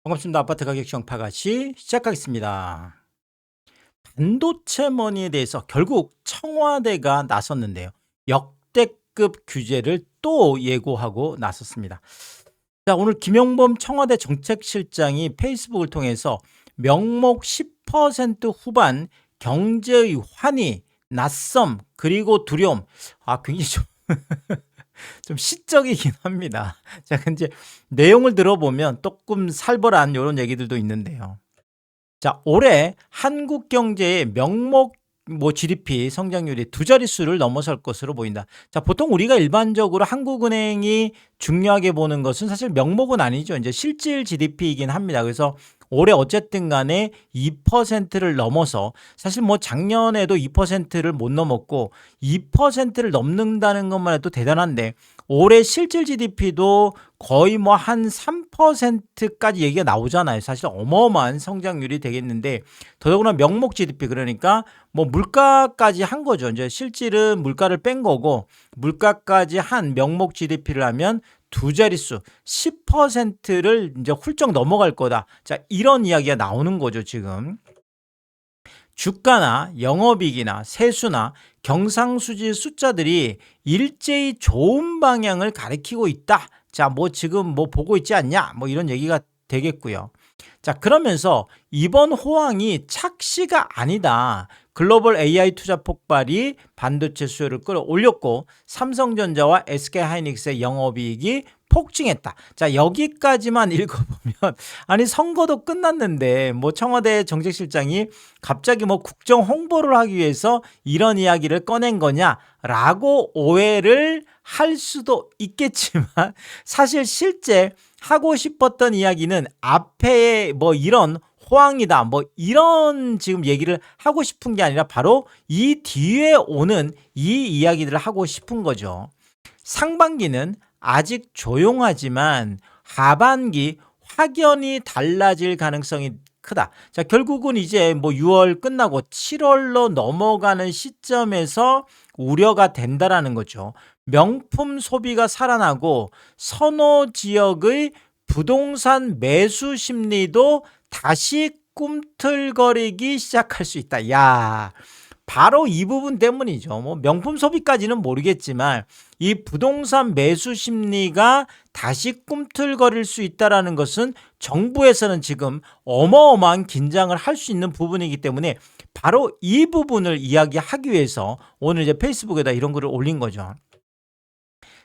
반갑습니다. 아파트 가격 정파같이 시작하겠습니다. 반도체 머니에 대해서 결국 청와대가 나섰는데요. 역대급 규제를 또 예고하고 나섰습니다. 자, 오늘 김용범 청와대 정책실장이 페이스북을 통해서 명목 10% 후반 경제의 환희, 낯섦, 그리고 두려움. 굉장히 좀 시적이긴 합니다. 자, 근데 내용을 들어보면 조금 살벌한 이런 얘기들도 있는데요. 자, 올해 한국 경제의 명목 GDP 성장률이 두 자릿수를 넘어설 것으로 보인다. 자, 보통 우리가 일반적으로 한국은행이 중요하게 보는 것은 사실 명목은 아니죠. 이제 실질 GDP이긴 합니다. 그래서 올해 어쨌든 간에 2%를 넘어서 사실 작년에도 2%를 못 넘었고 2%를 넘는다는 것만 해도 대단한데 올해 실질 GDP도 거의 한 3%까지 얘기가 나오잖아요. 사실 어마어마한 성장률이 되겠는데 더더구나 명목 GDP 그러니까 물가까지 한 거죠. 이제 실질은 물가를 뺀 거고 물가까지 한 명목 GDP를 하면 두 자릿수 10%를 이제 훌쩍 넘어갈 거다. 자, 이런 이야기가 나오는 거죠, 지금. 주가나 영업이익이나 세수나 경상수지 숫자들이 일제히 좋은 방향을 가리키고 있다. 자, 지금 보고 있지 않냐? 이런 얘기가 되겠고요. 자, 그러면서 이번 호황이 착시가 아니다. 글로벌 AI 투자 폭발이 반도체 수요를 끌어올렸고 삼성전자와 SK하이닉스의 영업이익이 폭증했다. 자, 여기까지만 읽어보면 아니 선거도 끝났는데 청와대 정책실장이 갑자기 국정 홍보를 하기 위해서 이런 이야기를 꺼낸 거냐라고 오해를 할 수도 있겠지만 사실 실제 하고 싶었던 이야기는 앞에 이런 호황이다 이런 지금 얘기를 하고 싶은 게 아니라 바로 이 뒤에 오는 이 이야기들을 하고 싶은 거죠. 상반기는 아직 조용하지만 하반기 확연히 달라질 가능성이 크다. 자, 결국은 이제 6월 끝나고 7월로 넘어가는 시점에서 우려가 된다라는 거죠. 명품 소비가 살아나고 선호 지역의 부동산 매수 심리도 다시 꿈틀거리기 시작할 수 있다. 야, 바로 이 부분 때문이죠. 명품 소비까지는 모르겠지만 이 부동산 매수 심리가 다시 꿈틀거릴 수 있다라는 것은 정부에서는 지금 어마어마한 긴장을 할 수 있는 부분이기 때문에 바로 이 부분을 이야기하기 위해서 오늘 이제 페이스북에다 이런 글을 올린 거죠.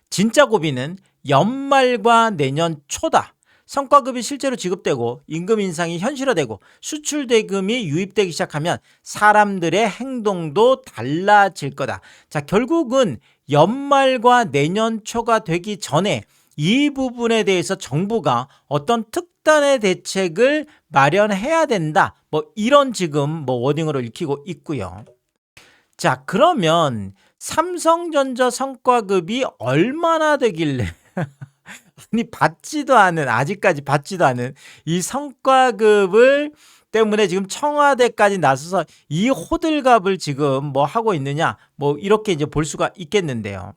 진짜 고비는 연말과 내년 초다. 성과급이 실제로 지급되고 임금 인상이 현실화되고 수출 대금이 유입되기 시작하면 사람들의 행동도 달라질 거다. 자, 결국은 연말과 내년 초가 되기 전에 이 부분에 대해서 정부가 어떤 특단의 대책을 마련해야 된다. 이런 지금 워딩으로 읽히고 있고요. 자, 그러면 삼성전자 성과급이 얼마나 되길래 아니 아직까지 받지도 않은 이 성과급을 때문에 지금 청와대까지 나서서 이 호들갑을 지금 하고 있느냐 이렇게 이제 볼 수가 있겠는데요.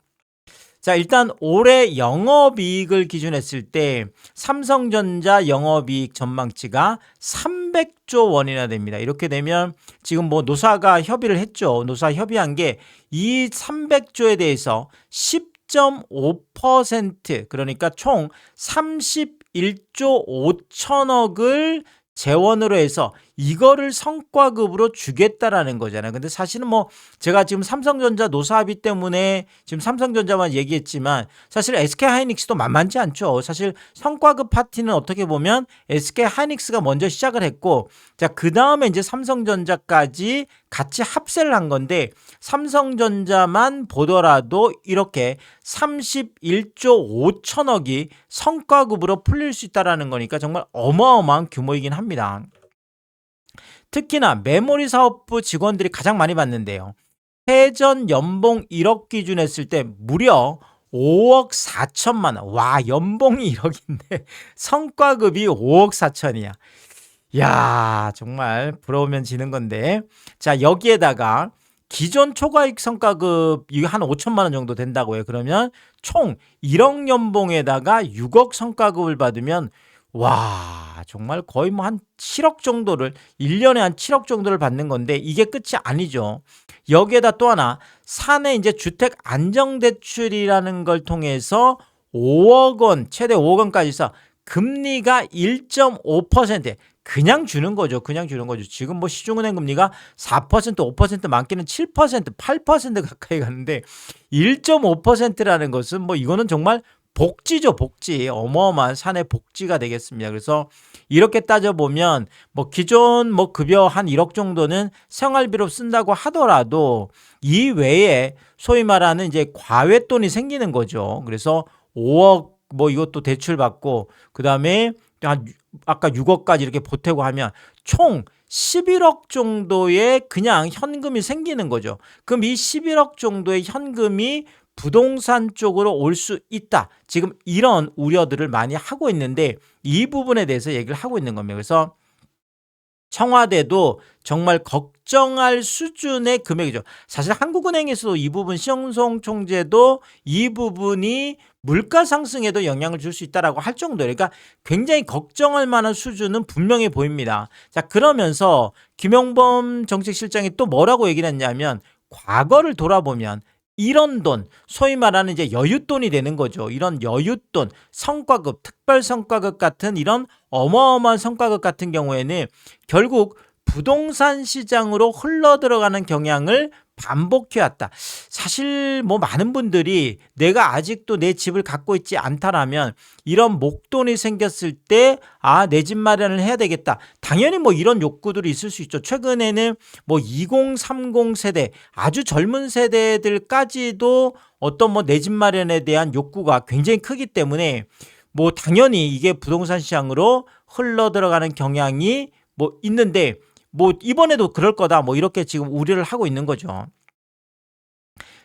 자, 일단 올해 영업이익을 기준했을 때 삼성전자 영업이익 전망치가 300조 원이나 됩니다. 이렇게 되면 지금 노사가 협의를 했죠. 노사 협의한 게 이 300조에 대해서 10.5% 그러니까 총 31조 5천억을 재원으로 해서 이거를 성과급으로 주겠다라는 거잖아요. 근데 사실은 제가 지금 삼성전자 노사 합의 때문에 지금 삼성전자만 얘기했지만 사실 SK하이닉스도 만만치 않죠. 사실 성과급 파티는 어떻게 보면 SK하이닉스가 먼저 시작을 했고 자, 그다음에 이제 삼성전자까지 같이 합세를 한 건데 삼성전자만 보더라도 이렇게 31조 5천억이 성과급으로 풀릴 수 있다라는 거니까 정말 어마어마한 규모이긴 합니다. 특히나 메모리 사업부 직원들이 가장 많이 받는데요. 해전 연봉 1억 기준 했을 때 무려 5억 4천만 원. 와, 연봉이 1억인데 성과급이 5억 4천이야. 야, 정말 부러우면 지는 건데. 자, 여기에다가 기존 초과이익 성과급 이게 한 5천만 원 정도 된다고 해요. 그러면 총 1억 연봉에다가 6억 성과급을 받으면 와, 정말 거의 뭐 한 7억 정도를 1년에 한 7억 정도를 받는 건데 이게 끝이 아니죠. 여기에다 또 하나 사내 이제 주택 안정 대출이라는 걸 통해서 5억 원, 최대 5억 원까지 써 금리가 1.5% 그냥 주는 거죠. 그냥 주는 거죠. 지금 뭐 시중은행 금리가 4%, 5% 많게는 7%, 8% 가까이 가는데 1.5%라는 것은 뭐 이거는 정말 복지죠, 복지. 어마어마한 사내 복지가 되겠습니다. 그래서 이렇게 따져보면 뭐 기존 뭐 급여 한 1억 정도는 생활비로 쓴다고 하더라도 이 외에 소위 말하는 이제 과외돈이 생기는 거죠. 그래서 5억 뭐 이것도 대출 받고 그다음에 한 아까 6억까지 이렇게 보태고 하면 총 11억 정도의 그냥 현금이 생기는 거죠. 그럼 이 11억 정도의 현금이 부동산 쪽으로 올 수 있다. 지금 이런 우려들을 많이 하고 있는데 이 부분에 대해서 얘기를 하고 있는 겁니다. 그래서 청와대도 정말 걱정할 수준의 금액이죠. 사실 한국은행에서도 이 부분 신영성 총재도 이 부분이 물가 상승에도 영향을 줄 수 있다라고 할 정도예요. 그러니까 굉장히 걱정할 만한 수준은 분명해 보입니다. 자, 그러면서 김용범 정책실장이 또 뭐라고 얘기를 했냐면 과거를 돌아보면 이런 돈, 소위 말하는 이제 여윳돈이 되는 거죠. 이런 여윳돈, 성과급, 특별 성과급 같은 이런 어마어마한 성과급 같은 경우에는 결국 부동산 시장으로 흘러 들어가는 경향을 반복해왔다. 사실 뭐 많은 분들이 내가 아직도 내 집을 갖고 있지 않다라면 이런 목돈이 생겼을 때 내 집 마련을 해야 되겠다. 당연히 뭐 이런 욕구들이 있을 수 있죠. 최근에는 뭐 2030 세대 아주 젊은 세대들까지도 어떤 뭐 내 집 마련에 대한 욕구가 굉장히 크기 때문에 뭐 당연히 이게 부동산 시장으로 흘러 들어가는 경향이 뭐 있는데 뭐 이번에도 그럴 거다 뭐 이렇게 지금 우려를 하고 있는 거죠.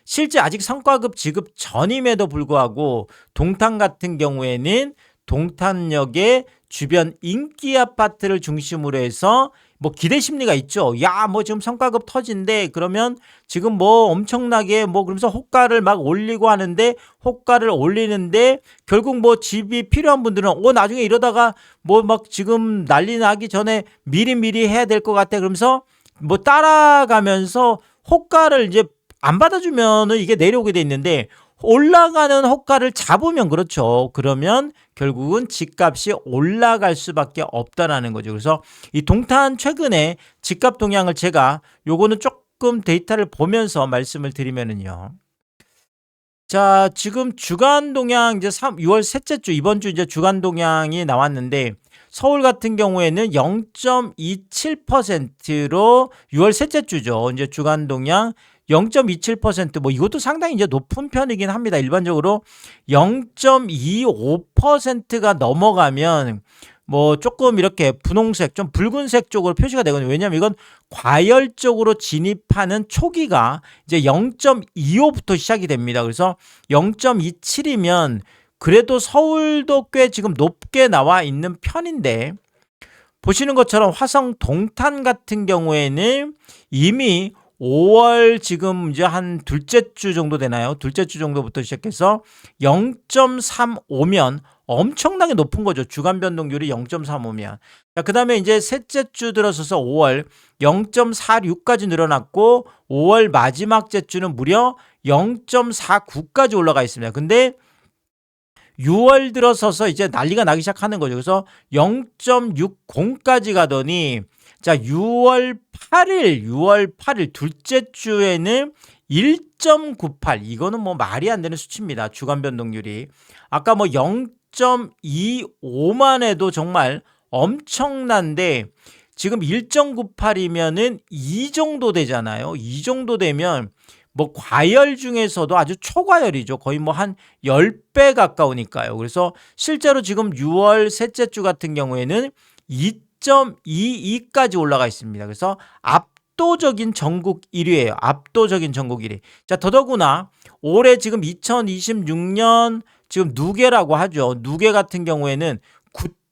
실제 아직 성과급 지급 전임에도 불구하고 동탄 같은 경우에는 동탄역의 주변 인기 아파트를 중심으로 해서 뭐 기대 심리가 있죠. 야, 뭐 지금 성과급 터진대. 그러면 지금 뭐 엄청나게 뭐 그러면서 호가를 막 올리고 하는데 호가를 올리는데 결국 뭐 집이 필요한 분들은 나중에 이러다가 뭐 막 지금 난리 나기 전에 미리미리 해야 될 것 같아. 그러면서 뭐 따라가면서 호가를 이제 안 받아주면은 이게 내려오게 돼 있는데 올라가는 호가를 잡으면 그렇죠. 그러면 결국은 집값이 올라갈 수밖에 없다라는 거죠. 그래서 이 동탄 최근에 집값 동향을 제가 요거는 조금 데이터를 보면서 말씀을 드리면은요. 자, 지금 주간 동향 이제 6월 셋째 주 이번 주 이제 주간 동향이 나왔는데 서울 같은 경우에는 0.27%로 6월 셋째 주죠. 이제 주간 동향 0.27%뭐 이것도 상당히 이제 높은 편이긴 합니다. 일반적으로 0.25%가 넘어가면 뭐 조금 이렇게 분홍색 좀 붉은색 쪽으로 표시가 되거든요. 왜냐하면 이건 과열 쪽으로 진입하는 초기가 이제 0.25부터 시작이 됩니다. 그래서 0.27이면 그래도 서울도 꽤 지금 높게 나와 있는 편인데 보시는 것처럼 화성 동탄 같은 경우에는 이미 5월 지금 이제 한 둘째 주 정도 되나요? 둘째 주 정도부터 시작해서 0.35면 엄청나게 높은 거죠. 주간 변동률이 0.35면. 자, 그다음에 이제 셋째 주 들어서서 5월 0.46까지 늘어났고 5월 마지막 째 주는 무려 0.49까지 올라가 있습니다. 근데 6월 들어서서 이제 난리가 나기 시작하는 거죠. 그래서 0.60까지 가더니 자, 6월 8일 둘째 주에는 1.98 이거는 뭐 말이 안 되는 수치입니다. 주간 변동률이. 아까 뭐 0.25만 해도 정말 엄청난데 지금 1.98이면은 이 정도 되잖아요. 이 정도 되면 뭐 과열 중에서도 아주 초과열이죠. 거의 뭐 한 10배 가까우니까요. 그래서 실제로 지금 6월 셋째 주 같은 경우에는 2.22까지 올라가 있습니다. 그래서 압도적인 전국 1위예요. 압도적인 전국 1위. 자, 더더구나 올해 지금 2026년 지금 누계라고 하죠. 누계 같은 경우에는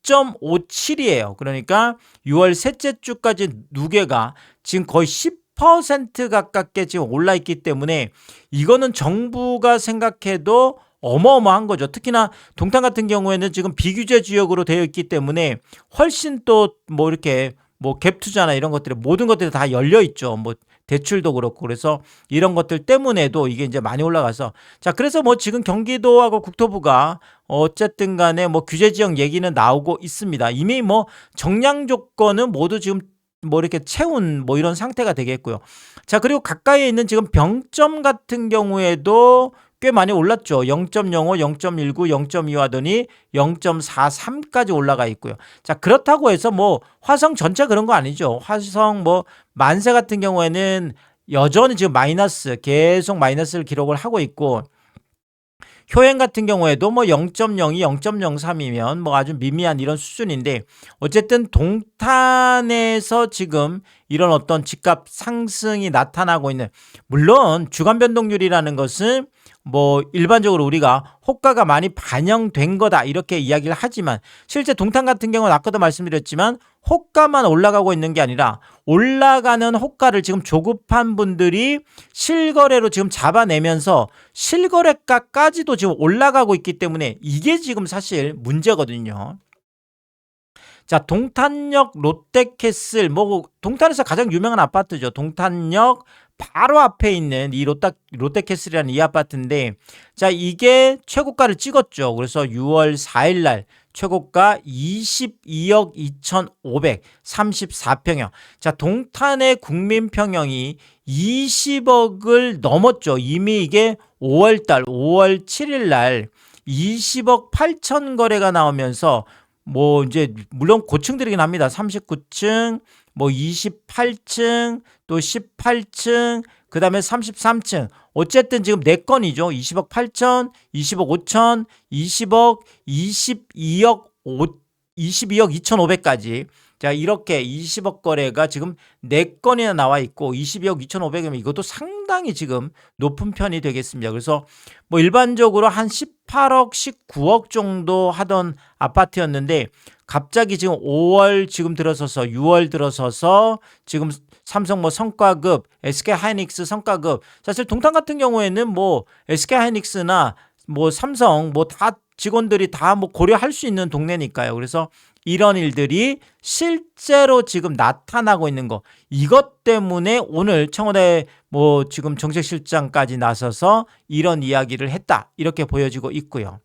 9.57이에요. 그러니까 6월 셋째 주까지 누계가 지금 거의 10% 가깝게 지금 올라 있기 때문에 이거는 정부가 생각해도 어마어마한 거죠. 특히나 동탄 같은 경우에는 지금 비규제 지역으로 되어 있기 때문에 훨씬 또 뭐 이렇게 뭐 갭 투자나 이런 것들이 모든 것들이 다 열려 있죠. 뭐 대출도 그렇고 그래서 이런 것들 때문에도 이게 이제 많이 올라가서 자 그래서 뭐 지금 경기도하고 국토부가 어쨌든 간에 뭐 규제 지역 얘기는 나오고 있습니다. 이미 뭐 정량 조건은 모두 지금 뭐 이렇게 채운 뭐 이런 상태가 되겠고요. 자 그리고 가까이에 있는 지금 병점 같은 경우에도 꽤 많이 올랐죠. 0.05, 0.19, 0.25 하더니 0.43까지 올라가 있고요. 자 그렇다고 해서 뭐 화성 전체 그런 거 아니죠. 화성 뭐 만세 같은 경우에는 여전히 지금 마이너스 계속 마이너스를 기록을 하고 있고 효행 같은 경우에도 뭐 0.02, 0.03이면 뭐 아주 미미한 이런 수준인데 어쨌든 동탄에서 지금 이런 어떤 집값 상승이 나타나고 있는 물론 주간 변동률이라는 것은 뭐 일반적으로 우리가 호가가 많이 반영된 거다 이렇게 이야기를 하지만 실제 동탄 같은 경우는 아까도 말씀드렸지만 호가만 올라가고 있는 게 아니라 올라가는 호가를 지금 조급한 분들이 실거래로 지금 잡아내면서 실거래가까지도 지금 올라가고 있기 때문에 이게 지금 사실 문제거든요. 자, 동탄역 롯데캐슬, 뭐, 동탄에서 가장 유명한 아파트죠. 동탄역 바로 앞에 있는 이 롯데캐슬이라는 이 아파트인데, 자, 이게 최고가를 찍었죠. 그래서 6월 4일 날 최고가 22억 2,534평형. 자, 동탄의 국민평형이 20억을 넘었죠. 이미 이게 5월 7일 날 20억 8천 거래가 나오면서 뭐 이제 물론 고층들이긴 합니다. 39층, 뭐 28층, 또 18층, 그다음에 33층. 어쨌든 지금 4건이죠. 20억 8천, 20억 5천, 20억, 22억 22억 2,500까지. 자, 이렇게 20억 거래가 지금 4건이나 나와 있고 22억 2,500이면 이것도 상당히 지금 높은 편이 되겠습니다. 그래서 뭐 일반적으로 한 18억, 19억 정도 하던 아파트였는데 갑자기 지금 5월 지금 들어서서 6월 들어서서 지금 삼성 뭐 성과급, SK 하이닉스 성과급. 사실 동탄 같은 경우에는 뭐 SK 하이닉스나 뭐 삼성 뭐 다 직원들이 다 뭐 고려할 수 있는 동네니까요. 그래서 이런 일들이 실제로 지금 나타나고 있는 거. 이것 때문에 오늘 청와대 뭐 지금 정책실장까지 나서서 이런 이야기를 했다. 이렇게 보여지고 있고요.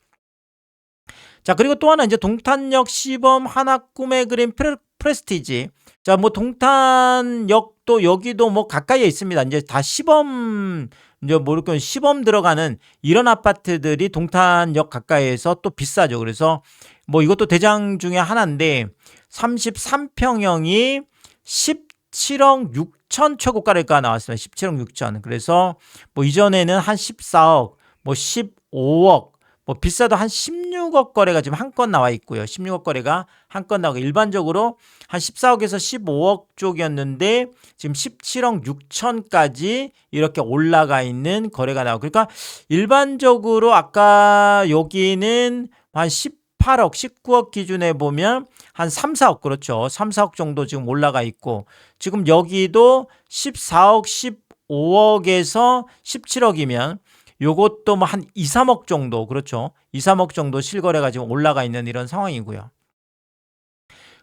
자, 그리고 또 하나 이제 동탄역 시범 하나 꿈의 그림 프레스티지. 자, 뭐 동탄역도 여기도 뭐 가까이에 있습니다. 이제 다 시범 이제 모르겠 시범 들어가는 이런 아파트들이 동탄역 가까이에서 또 비싸죠. 그래서 뭐 이것도 대장 중에 하나인데 33평형이 17억 6천 최고가가 나왔습니다. 17억 6천. 그래서 뭐 이전에는 한 14억, 뭐 15억, 뭐 비싸도 한 16억 거래가 지금 한 건 나와 있고요. 16억 거래가 한 건 나오고 일반적으로 한 14억에서 15억 쪽이었는데 지금 17억 6천까지 이렇게 올라가 있는 거래가 나오고 그러니까 일반적으로 아까 여기는 한 18억, 19억 기준에 보면 한 3, 4억 그렇죠. 3, 4억 정도 지금 올라가 있고 지금 여기도 14억, 15억에서 17억이면 요것도 뭐 한 2, 3억 정도 그렇죠. 2, 3억 정도 실거래가 지금 올라가 있는 이런 상황이고요.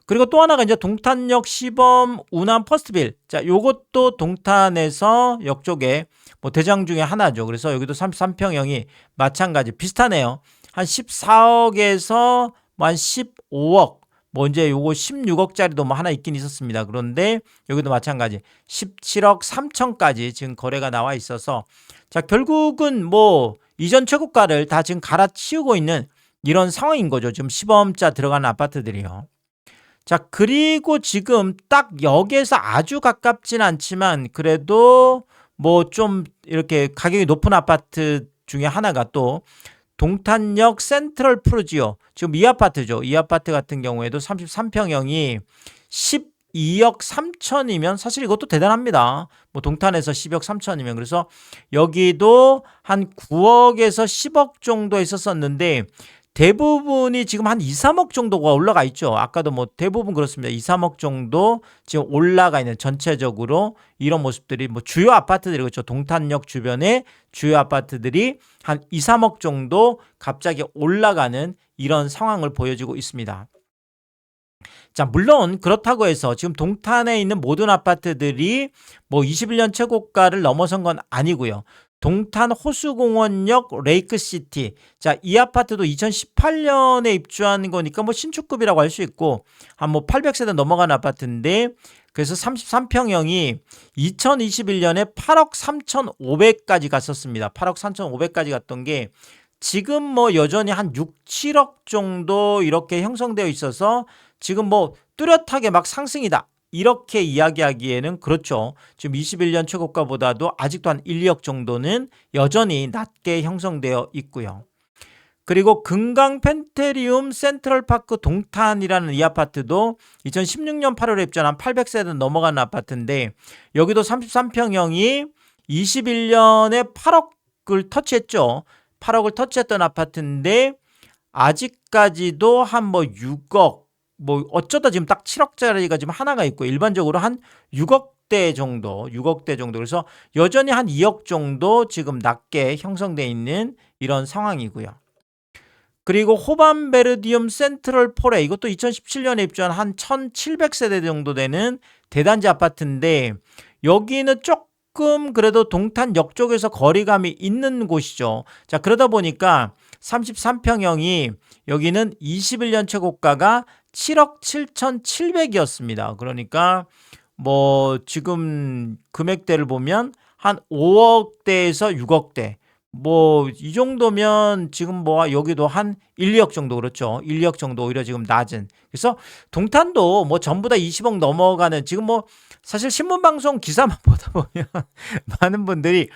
그리고 또 하나가 이제 동탄역 시범 운암 퍼스트빌. 자, 요것도 동탄에서 역 쪽에 뭐 대장 중에 하나죠. 그래서 여기도 33평형이 마찬가지 비슷하네요. 한 14억에서 뭐 한 15억. 뭐 이제 요거 16억짜리도 뭐 하나 있긴 있었습니다. 그런데 여기도 마찬가지 17억 3천까지 지금 거래가 나와 있어서 자, 결국은 뭐 이전 최고가를 다 지금 갈아치우고 있는 이런 상황인 거죠. 지금 시범자 들어가는 아파트들이요. 자, 그리고 지금 딱 역에서 아주 가깝진 않지만 그래도 뭐 좀 이렇게 가격이 높은 아파트 중에 하나가 또 동탄역 센트럴 푸르지오. 지금 이 아파트죠. 이 아파트 같은 경우에도 33평형이 12억 3천이면 사실 이것도 대단합니다. 뭐 동탄에서 12억 3천이면 그래서 여기도 한 9억에서 10억 정도 있었었는데 대부분이 지금 한 2, 3억 정도가 올라가 있죠. 아까도 뭐 대부분 그렇습니다. 2, 3억 정도 지금 올라가 있는 전체적으로 이런 모습들이 뭐 주요 아파트들이 그렇죠. 동탄역 주변에 주요 아파트들이 한 2, 3억 정도 갑자기 올라가는 이런 상황을 보여주고 있습니다. 자, 물론 그렇다고 해서 지금 동탄에 있는 모든 아파트들이 뭐 21년 최고가를 넘어선 건 아니고요. 동탄 호수공원역 레이크시티. 자, 이 아파트도 2018년에 입주한 거니까 뭐 신축급이라고 할 수 있고 한 뭐 800세대 넘어간 아파트인데 그래서 33평형이 2021년에 8억 3,500까지 갔었습니다. 8억 3,500까지 갔던 게 지금 뭐 여전히 한 6, 7억 정도 이렇게 형성되어 있어서 지금 뭐 뚜렷하게 막 상승이다. 이렇게 이야기하기에는 그렇죠. 지금 21년 최고가보다도 아직도 한 1, 2억 정도는 여전히 낮게 형성되어 있고요. 그리고 금강 펜테리움 센트럴파크 동탄이라는 이 아파트도 2016년 8월에 입주한 800세대 넘어가는 아파트인데 여기도 33평형이 21년에 8억을 터치했죠. 8억을 터치했던 아파트인데 아직까지도 한 뭐 6억 뭐 어쩌다 지금 딱 7억짜리가 지금 하나가 있고 일반적으로 한 6억대 정도 그래서 여전히 한 2억 정도 지금 낮게 형성되어 있는 이런 상황이고요. 그리고 호반베르디움 센트럴 포레 이것도 2017년에 입주한 한 1700세대 정도 되는 대단지 아파트인데 여기는 조금 그래도 동탄역 쪽에서 거리감이 있는 곳이죠. 자, 그러다 보니까 33평형이 여기는 21년 최고가가 7억 7,700이었습니다. 그러니까 뭐 지금 금액대를 보면 한 5억대에서 6억대 뭐 이 정도면 지금 뭐 여기도 한 1, 2억 정도 그렇죠. 1, 2억 정도 오히려 지금 낮은. 그래서 동탄도 뭐 전부 다 20억 넘어가는 지금 뭐 사실 신문방송 기사만 보다 보면 많은 분들이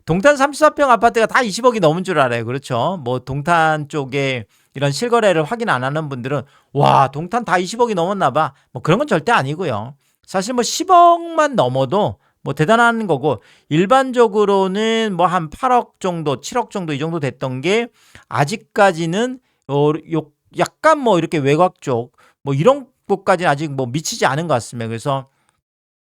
동탄 34평 아파트가 다 20억이 넘은 줄 알아요. 그렇죠. 뭐 동탄 쪽에 이런 실거래를 확인 안 하는 분들은 와 동탄 다 20억이 넘었나 봐. 뭐 그런 건 절대 아니고요. 사실 뭐 10억만 넘어도 뭐 대단한 거고 일반적으로는 뭐 한 8억 정도 7억 정도 이 정도 됐던 게 아직까지는 약간 뭐 이렇게 외곽 쪽 뭐 이런 곳까지는 아직 뭐 미치지 않은 것 같습니다. 그래서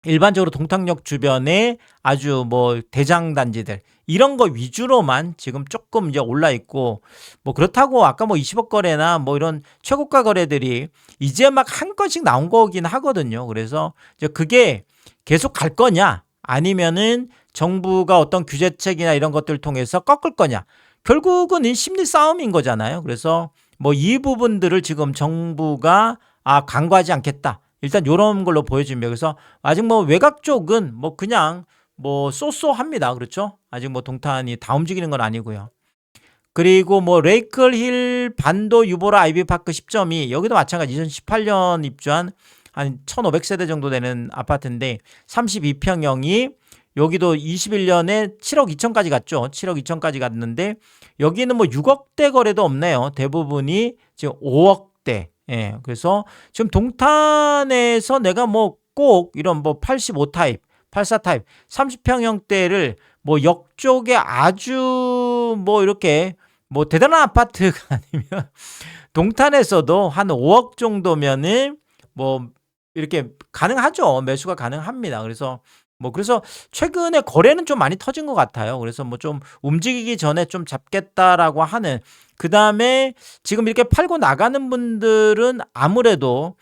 일반적으로 동탄역 주변에 아주 뭐 대장 단지들 이런 거 위주로만 지금 조금 이제 올라 있고 뭐 그렇다고 아까 뭐 20억 거래나 뭐 이런 최고가 거래들이 이제 막 한 건씩 나온 거긴 하거든요. 그래서 이제 그게 계속 갈 거냐 아니면은 정부가 어떤 규제책이나 이런 것들을 통해서 꺾을 거냐 결국은 이 심리 싸움인 거잖아요. 그래서 뭐 이 부분들을 지금 정부가 강구하지 않겠다. 일단 이런 걸로 보여집니다. 그래서 아직 뭐 외곽 쪽은 뭐 그냥 뭐 쏘쏘합니다. 그렇죠? 아직 뭐 동탄이 다 움직이는 건 아니고요. 그리고 뭐 레이클힐 반도 유보라 아이비파크 10.2 여기도 마찬가지 2018년 입주한 한 1500세대 정도 되는 아파트인데 32평형이 여기도 21년에 7억 2천까지 갔죠. 7억 2천까지 갔는데 여기는 뭐 6억대 거래도 없네요. 대부분이 지금 5억대. 예. 그래서 지금 동탄에서 내가 뭐 꼭 이런 뭐 85 타입, 84 타입, 30평형대를 뭐 역 쪽에 아주 뭐 이렇게 뭐 대단한 아파트가 아니면 동탄에서도 한 5억 정도면은 뭐 이렇게 가능하죠. 매수가 가능합니다. 그래서 최근에 거래는 좀 많이 터진 것 같아요. 그래서 뭐 좀 움직이기 전에 좀 잡겠다라고 하는 그다음에 지금 이렇게 팔고 나가는 분들은 아무래도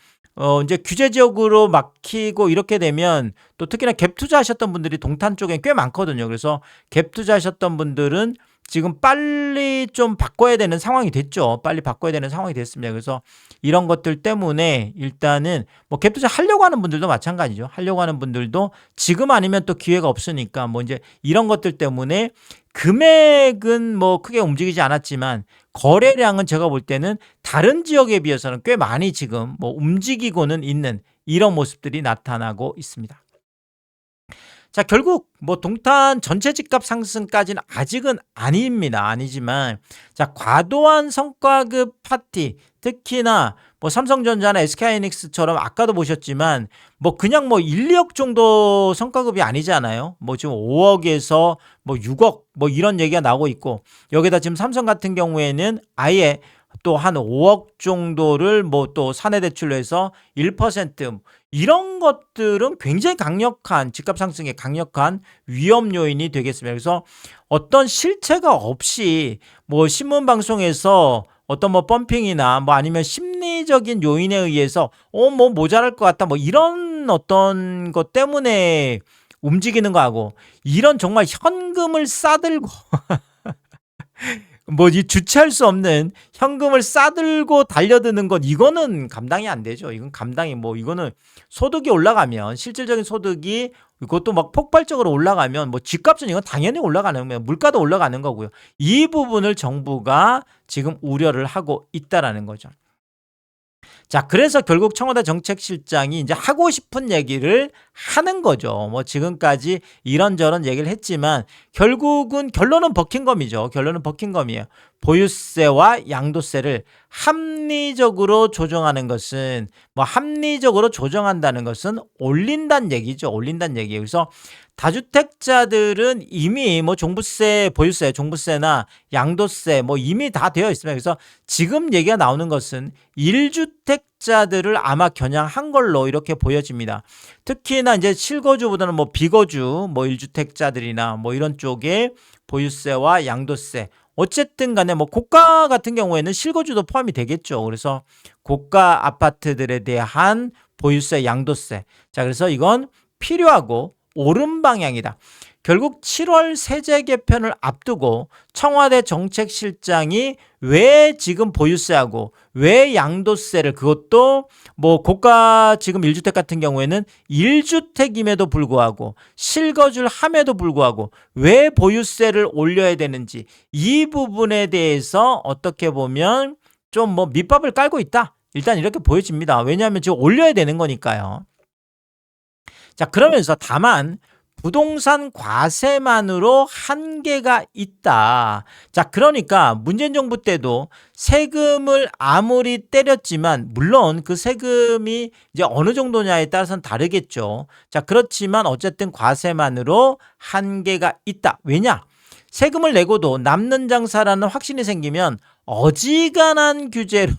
이제 규제 지역으로 막히고 이렇게 되면 또 특히나 갭 투자하셨던 분들이 동탄 쪽에 꽤 많거든요. 그래서 갭 투자하셨던 분들은 지금 빨리 좀 바꿔야 되는 상황이 됐죠. 빨리 바꿔야 되는 상황이 됐습니다. 그래서 이런 것들 때문에 일단은 뭐 갭 투자 하려고 하는 분들도 마찬가지죠. 하려고 하는 분들도 지금 아니면 또 기회가 없으니까 뭐 이제 이런 것들 때문에 금액은 뭐 크게 움직이지 않았지만 거래량은 제가 볼 때는 다른 지역에 비해서는 꽤 많이 지금 뭐 움직이고는 있는 이런 모습들이 나타나고 있습니다. 자, 결국 뭐 동탄 전체 집값 상승까지는 아직은 아니지만 자, 과도한 성과급 파티 특히나 뭐 삼성전자나 SK하이닉스처럼 아까도 보셨지만 뭐 그냥 뭐 1, 2억 정도 성과급이 아니잖아요. 뭐 지금 5억에서 뭐 6억 뭐 이런 얘기가 나오고 있고 여기다 지금 삼성 같은 경우에는 아예 또 한 5억 정도를 뭐 또 사내 대출로 해서 1% 이런 것들은 굉장히 강력한 집값 상승에 강력한 위험 요인이 되겠습니다. 그래서 어떤 실체가 없이 뭐 신문 방송에서 어떤 뭐 펌핑이나 뭐 아니면 심리적인 요인에 의해서 뭐 모자랄 것 같다 뭐 이런 어떤 것 때문에 움직이는 거하고 이런 정말 현금을 싸들고 뭐 이 주체할 수 없는 현금을 싸들고 달려드는 것 이거는 감당이 안 되죠. 이건 감당이 뭐 이거는 소득이 올라가면 실질적인 소득이 이것도 막 폭발적으로 올라가면 뭐 집값은 이건 당연히 올라가는 거예요. 물가도 올라가는 거고요. 이 부분을 정부가 지금 우려를 하고 있다라는 거죠. 자, 그래서 결국 청와대 정책실장이 이제 하고 싶은 얘기를 하는 거죠. 뭐 지금까지 이런저런 얘기를 했지만 결국은 결론은 버킹엄이죠. 결론은 버킹엄이에요. 보유세와 양도세를 합리적으로 조정하는 것은 뭐 합리적으로 조정한다는 것은 올린다는 얘기죠. 올린다는 얘기예요. 그래서 다주택자들은 이미 뭐 종부세, 보유세, 종부세나 양도세 뭐 이미 다 되어 있습니다. 그래서 지금 얘기가 나오는 것은 1주택자들을 아마 겨냥한 걸로 이렇게 보여집니다. 특히나 이제 실거주보다는 뭐 비거주, 뭐 1주택자들이나 뭐 이런 쪽에 보유세와 양도세 어쨌든 간에 뭐 고가 같은 경우에는 실거주도 포함이 되겠죠. 그래서 고가 아파트들에 대한 보유세, 양도세. 자, 그래서 이건 필요하고 옳은 방향이다. 결국 7월 세제 개편을 앞두고 청와대 정책실장이 왜 지금 보유세하고 왜 양도세를 그것도 뭐 고가 지금 1주택 같은 경우에는 1주택임에도 불구하고 실거주를 함에도 불구하고 왜 보유세를 올려야 되는지 이 부분에 대해서 어떻게 보면 좀 뭐 밑밥을 깔고 있다. 일단 이렇게 보여집니다. 왜냐하면 지금 올려야 되는 거니까요. 자, 그러면서 다만 부동산 과세만으로 한계가 있다. 자, 그러니까 문재인 정부 때도 세금을 아무리 때렸지만 물론 그 세금이 이제 어느 정도냐에 따라서는 다르겠죠. 자, 그렇지만 어쨌든 과세만으로 한계가 있다. 왜냐? 세금을 내고도 남는 장사라는 확신이 생기면 어지간한 규제로는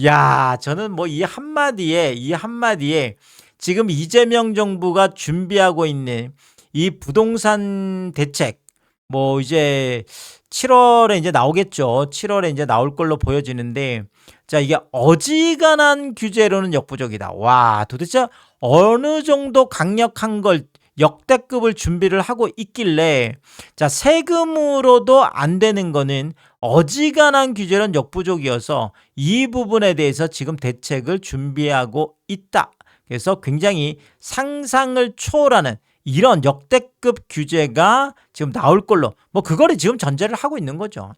야, 저는 뭐 이 한마디에 지금 이재명 정부가 준비하고 있는 이 부동산 대책 뭐 이제 7월에 이제 나오겠죠. 7월에 이제 나올 걸로 보여지는데 자, 이게 어지간한 규제로는 역부족이다. 와, 도대체 어느 정도 강력한 걸 역대급을 준비를 하고 있길래 자, 세금으로도 안 되는 거는 어지간한 규제는 역부족이어서 이 부분에 대해서 지금 대책을 준비하고 있다. 그래서 굉장히 상상을 초월하는 이런 역대급 규제가 지금 나올 걸로 뭐 그거를 지금 전제를 하고 있는 거죠.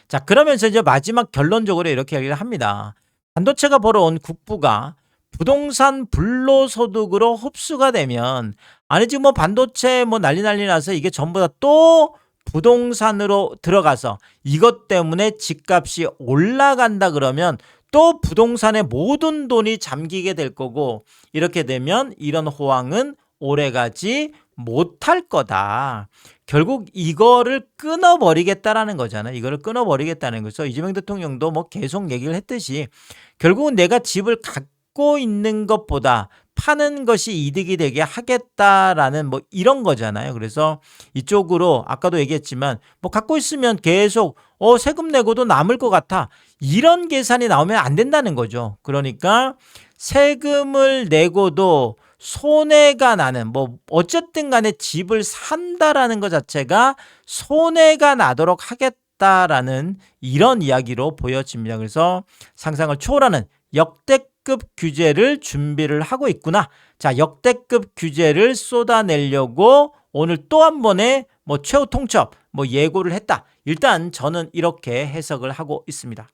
자, 그러면서 이제 마지막 결론적으로 이렇게 얘기를 합니다. 반도체가 벌어온 국부가 부동산 불로소득으로 흡수가 되면 아니 지금 뭐 반도체 뭐 난리 나서 이게 전부 다 또 부동산으로 들어가서 이것 때문에 집값이 올라간다 그러면 또 부동산의 모든 돈이 잠기게 될 거고 이렇게 되면 이런 호황은 오래가지 못할 거다. 결국 이거를 끊어버리겠다라는 거잖아요. 이거를 끊어버리겠다는 거죠. 이재명 대통령도 뭐 계속 얘기를 했듯이 결국은 내가 집을 갖고 있는 것보다 파는 것이 이득이 되게 하겠다라는 뭐 이런 거잖아요. 그래서 이쪽으로 아까도 얘기했지만 뭐 갖고 있으면 계속 세금 내고도 남을 것 같아. 이런 계산이 나오면 안 된다는 거죠. 그러니까 세금을 내고도 손해가 나는 뭐 어쨌든 간에 집을 산다라는 것 자체가 손해가 나도록 하겠다라는 이런 이야기로 보여집니다. 그래서 상상을 초월하는 역대급 규제를 준비를 하고 있구나. 자, 역대급 규제를 쏟아내려고 오늘 또 한 번의 뭐 최후 통첩 뭐 예고를 했다. 일단 저는 이렇게 해석을 하고 있습니다.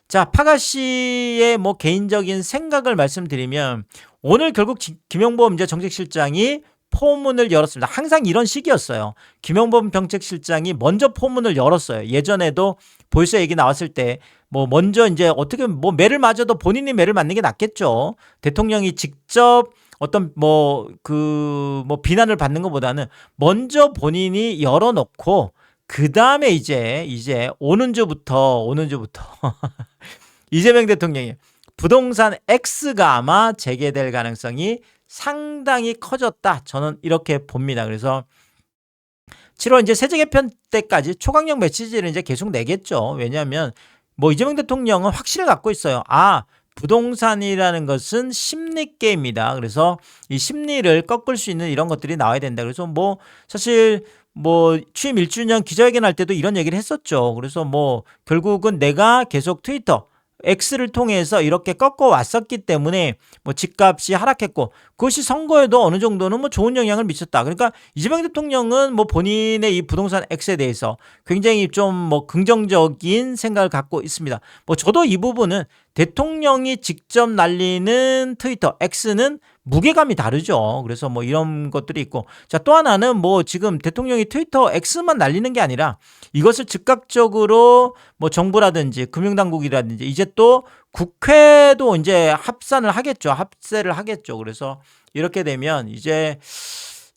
자, 파가 씨의 뭐 개인적인 생각을 말씀드리면 오늘 결국 김용범 이제 정책실장이 포문을 열었습니다. 항상 이런 식이었어요. 김용범 정책실장이 먼저 포문을 열었어요. 예전에도 보유세 얘기 나왔을 때 뭐 먼저 이제 어떻게 뭐 매를 맞아도 본인이 매를 맞는 게 낫겠죠. 대통령이 직접 어떤 뭐 비난을 받는 것보다는 먼저 본인이 열어놓고 그 다음에 오는 주부터 이재명 대통령이 부동산 X가 아마 재개될 가능성이 상당히 커졌다. 저는 이렇게 봅니다. 그래서 7월 이제 세제 개편 때까지 초강력 메시지를 이제 계속 내겠죠. 왜냐하면 뭐 이재명 대통령은 확신을 갖고 있어요. 부동산이라는 것은 심리 게임이다. 그래서 이 심리를 꺾을 수 있는 이런 것들이 나와야 된다. 그래서 뭐 사실 뭐 취임 1주년 기자회견 할 때도 이런 얘기를 했었죠. 그래서 뭐 결국은 내가 계속 트위터 X를 통해서 이렇게 꺾어 왔었기 때문에 뭐 집값이 하락했고 그것이 선거에도 어느 정도는 뭐 좋은 영향을 미쳤다. 그러니까 이재명 대통령은 뭐 본인의 이 부동산 X에 대해서 굉장히 좀 뭐 긍정적인 생각을 갖고 있습니다. 뭐 저도 이 부분은 대통령이 직접 날리는 트위터 X는 무게감이 다르죠. 그래서 뭐 이런 것들이 있고. 자, 또 하나는 뭐 지금 대통령이 트위터 X만 날리는 게 아니라 이것을 즉각적으로 뭐 정부라든지 금융당국이라든지 이제 또 국회도 이제 합세를 하겠죠. 그래서 이렇게 되면 이제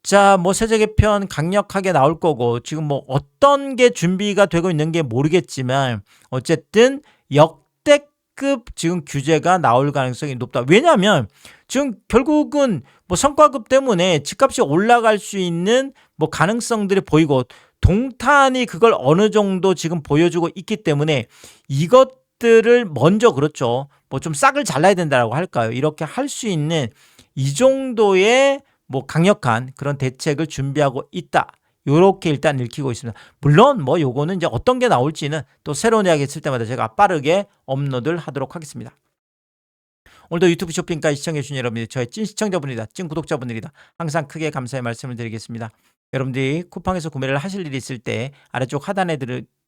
자, 뭐 세제 개편 강력하게 나올 거고 지금 뭐 어떤 게 준비가 되고 있는 게 모르겠지만 어쨌든 역대급 지금 규제가 나올 가능성이 높다. 왜냐하면 지금 결국은 뭐 성과급 때문에 집값이 올라갈 수 있는 뭐 가능성들이 보이고 동탄이 그걸 어느 정도 지금 보여주고 있기 때문에 이것들을 먼저 그렇죠. 뭐 좀 싹을 잘라야 된다라고 할까요? 이렇게 할 수 있는 이 정도의 뭐 강력한 그런 대책을 준비하고 있다. 요렇게 일단 읽히고 있습니다. 물론 뭐 요거는 이제 어떤 게 나올지는 또 새로운 이야기 있을 때마다 제가 빠르게 업로드를 하도록 하겠습니다. 오늘도 유튜브 쇼핑까지 시청해주신 여러분들 저의 찐 시청자분이다. 찐 구독자분들이다. 항상 크게 감사의 말씀을 드리겠습니다. 여러분들이 쿠팡에서 구매를 하실 일이 있을 때 아래쪽 하단에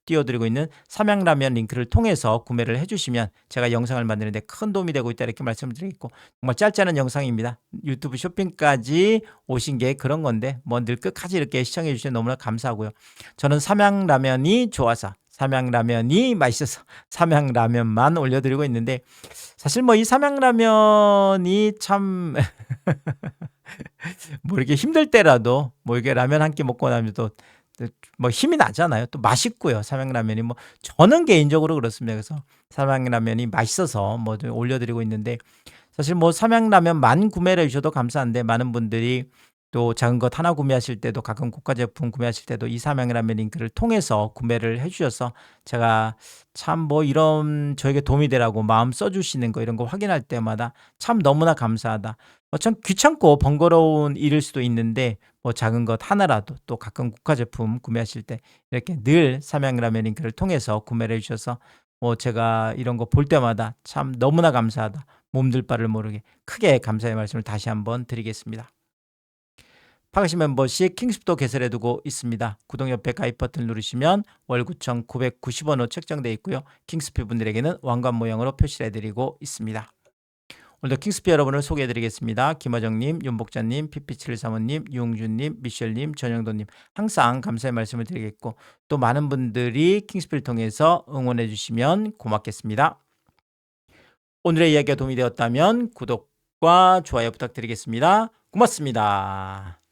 띄워드리고 있는 삼양라면 링크를 통해서 구매를 해주시면 제가 영상을 만드는데 큰 도움이 되고 있다 이렇게 말씀을 드리겠고 정말 짧지 않은 영상입니다. 유튜브 쇼핑까지 오신 게 그런 건데 뭐 늘 끝까지 이렇게 시청해 주셔서 너무나 감사하고요. 저는 삼양라면이 좋아서 삼양라면이 맛있어서 삼양라면만 올려드리고 있는데 사실 뭐 이 삼양라면이 참 뭐 이렇게 힘들 때라도 뭐 이게 라면 한 끼 먹고 나면 또 뭐 힘이 나잖아요. 또 맛있고요. 삼양라면이 뭐 저는 개인적으로 그렇습니다. 그래서 삼양라면이 맛있어서 뭐 좀 올려드리고 있는데 사실 뭐 삼양라면만 구매를 해주셔도 감사한데 많은 분들이 또 작은 것 하나 구매하실 때도 가끔 고가 제품 구매하실 때도 이 삼양라면 링크를 통해서 구매를 해주셔서 제가 참 뭐 이런 저에게 도움이 되라고 마음 써주시는 거 이런 거 확인할 때마다 참 너무나 감사하다. 참 귀찮고 번거로운 일일 수도 있는데 뭐 작은 것 하나라도 또 가끔 고가 제품 구매하실 때 이렇게 늘 삼양라면 링크를 통해서 구매를 해주셔서 뭐 제가 이런 거 볼 때마다 참 너무나 감사하다. 몸둘 바를 모르게 크게 감사의 말씀을 다시 한번 드리겠습니다. 파가시 멤버십 킹스도 개설해두고 있습니다. 구독 옆에 가입 버튼을 누르시면 월 9,990원으로 책정되어 있고요. 킹스피 분들에게는 왕관 모양으로 표시를 해드리고 있습니다. 오늘도 킹스피 여러분을 소개해드리겠습니다. 김화정님, 윤복자님, PP7사모님, 유웅준님, 미셸님, 전영도님 항상 감사의 말씀을 드리겠고 또 많은 분들이 킹스피를 통해서 응원해 주시면 고맙겠습니다. 오늘의 이야기가 도움이 되었다면 구독과 좋아요 부탁드리겠습니다. 고맙습니다.